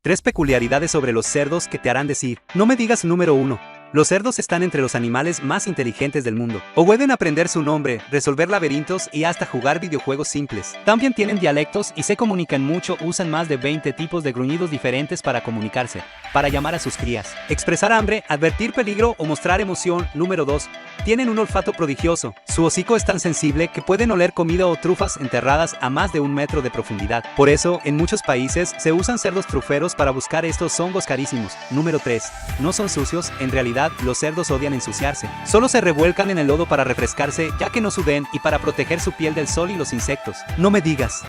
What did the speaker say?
3 peculiaridades sobre los cerdos que te harán decir, no me digas. Número 1. Los cerdos están entre los animales más inteligentes del mundo. O pueden aprender su nombre, resolver laberintos y hasta jugar videojuegos simples. También tienen dialectos y se comunican mucho. Usan más de 20 tipos de gruñidos diferentes para comunicarse, para llamar a sus crías, expresar hambre, advertir peligro o mostrar emoción. Número 2. Tienen un olfato prodigioso. Su hocico es tan sensible que pueden oler comida o trufas enterradas a más de 1 metro de profundidad. Por eso, en muchos países se usan cerdos truferos para buscar estos hongos carísimos. Número 3. No son sucios. En realidad, los cerdos odian ensuciarse. Solo se revuelcan en el lodo para refrescarse, ya que no suden, y para proteger su piel del sol y los insectos. No me digas.